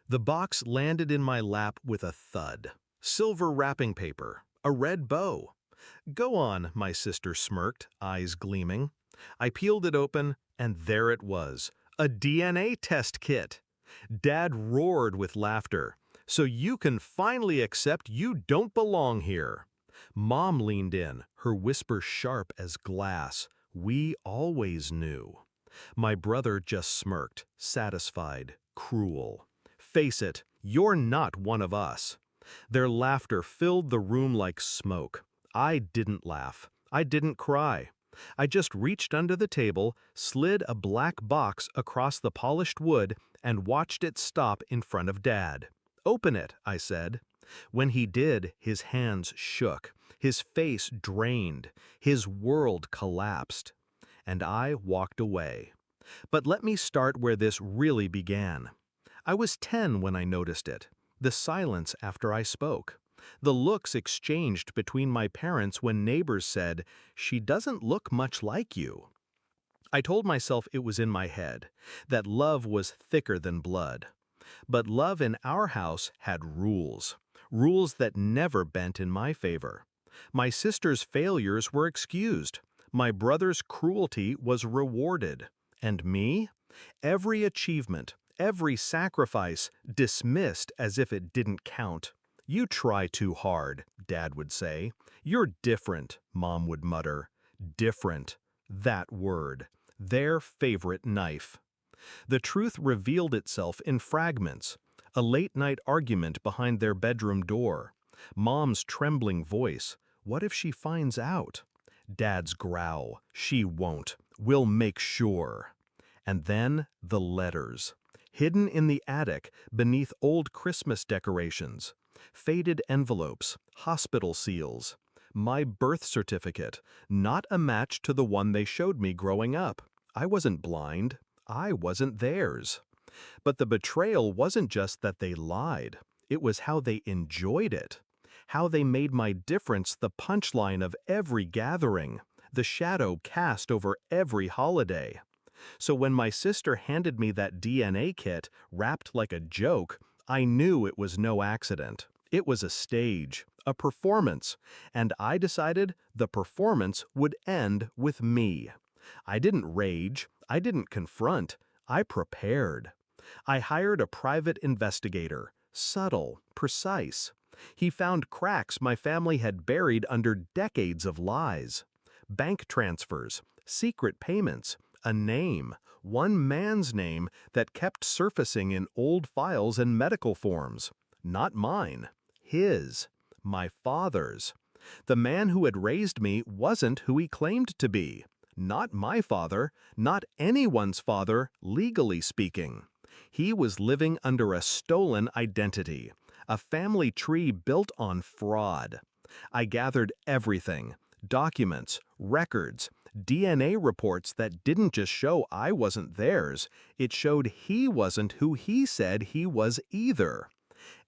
The box landed in my lap with a thud. Silver wrapping paper, a red bow. "Go on," my sister smirked, eyes gleaming. I peeled it open, and there it was, a DNA test kit. Dad roared with laughter. "So you can finally accept you don't belong here." Mom leaned in, her whisper sharp as glass. "We always knew." My brother just smirked, satisfied, cruel. "Face it, you're not one of us." Their laughter filled the room like smoke. I didn't laugh. I didn't cry. I just reached under the table, slid a black box across the polished wood, and watched it stop in front of Dad. "Open it," I said. When he did, his hands shook, his face drained, his world collapsed. And I walked away. But let me start where this really began. I was 10 when I noticed it. The silence after I spoke. The looks exchanged between my parents when neighbors said, "She doesn't look much like you." I told myself it was in my head, that love was thicker than blood. But love in our house had rules. Rules that never bent in my favor. My sister's failures were excused. My brother's cruelty was rewarded. And me? Every achievement, every sacrifice, dismissed as if it didn't count. "You try too hard," Dad would say. "You're different," Mom would mutter. Different. That word. Their favorite knife. The truth revealed itself in fragments. A late-night argument behind their bedroom door. Mom's trembling voice. "What if she finds out?" Dad's growl. "She won't. We'll make sure." And then the letters. Hidden in the attic beneath old Christmas decorations. Faded envelopes, hospital seals. My birth certificate, not a match to the one they showed me growing up. I wasn't blind. I wasn't theirs. But the betrayal wasn't just that they lied. It was how they enjoyed it. How they made my difference the punchline of every gathering, the shadow cast over every holiday. So when my sister handed me that DNA kit, wrapped like a joke, I knew it was no accident. It was a stage, a performance, and I decided the performance would end with me. I didn't rage, I didn't confront, I prepared. I hired a private investigator, subtle, precise. He found cracks my family had buried under decades of lies. Bank transfers, secret payments, a name, one man's name that kept surfacing in old files and medical forms. Not mine, his, my father's. The man who had raised me wasn't who he claimed to be. Not my father, not anyone's father, legally speaking. He was living under a stolen identity, a family tree built on fraud. I gathered everything, documents, records, DNA reports that didn't just show I wasn't theirs, it showed he wasn't who he said he was either.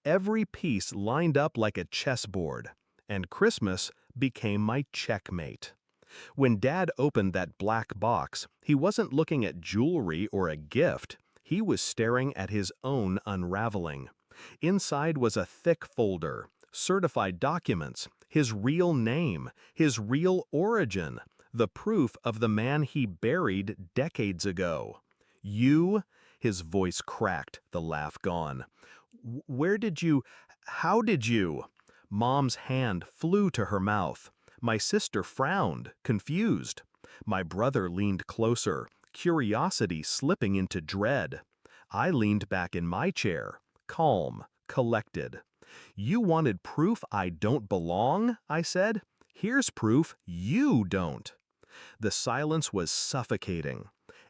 Every piece lined up like a chessboard, and Christmas became my checkmate. When Dad opened that black box, he wasn't looking at jewelry or a gift. He was staring at his own unraveling. Inside was a thick folder, certified documents, his real name, his real origin, the proof of the man he buried decades ago. "You?" His voice cracked, the laugh gone. "Where did you? How did you?" Mom's hand flew to her mouth. My sister frowned, confused. My brother leaned closer, curiosity slipping into dread. I leaned back in my chair, calm, collected. "You wanted proof I don't belong?" I said. "Here's proof you don't." The silence was suffocating.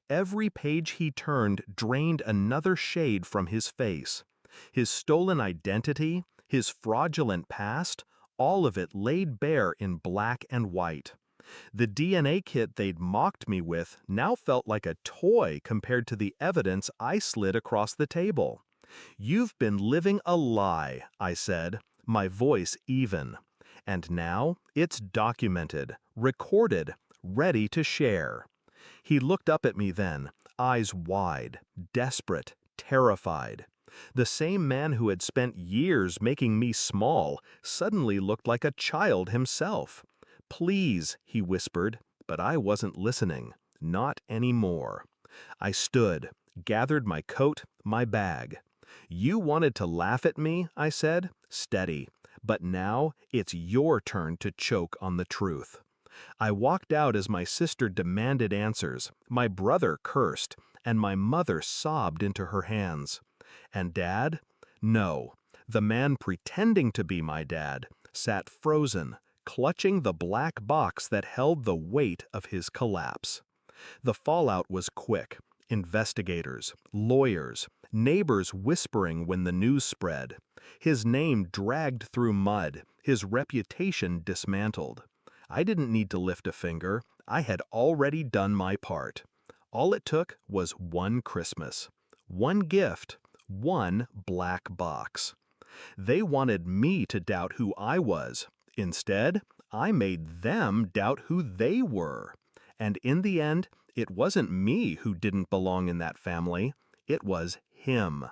Every page he turned drained another shade from his face. His stolen identity, his fraudulent past, all of it laid bare in black and white. The DNA kit they'd mocked me with now felt like a toy compared to the evidence I slid across the table. "You've been living a lie," I said, my voice even. "And now it's documented, recorded, ready to share." He looked up at me then, eyes wide, desperate, terrified. The same man who had spent years making me small suddenly looked like a child himself. "Please," he whispered, but I wasn't listening. Not anymore. I stood, gathered my coat, my bag. "You wanted to laugh at me," I said, steady. "But now it's your turn to choke on the truth." I walked out as my sister demanded answers, my brother cursed, and my mother sobbed into her hands. And Dad? No, the man pretending to be my dad sat frozen, clutching the black box that held the weight of his collapse. The fallout was quick. Investigators, lawyers, neighbors whispering when the news spread. His name dragged through mud, his reputation dismantled. I didn't need to lift a finger. I had already done my part. All it took was one Christmas, one gift, one black box. They wanted me to doubt who I was. Instead, I made them doubt who they were. And in the end, it wasn't me who didn't belong in that family. It was him.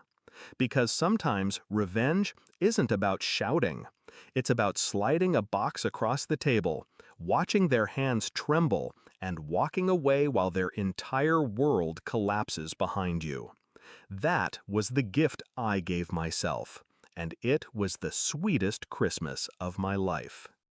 Because sometimes revenge isn't about shouting. It's about sliding a box across the table, watching their hands tremble, and walking away while their entire world collapses behind you. That was the gift I gave myself, and it was the sweetest Christmas of my life.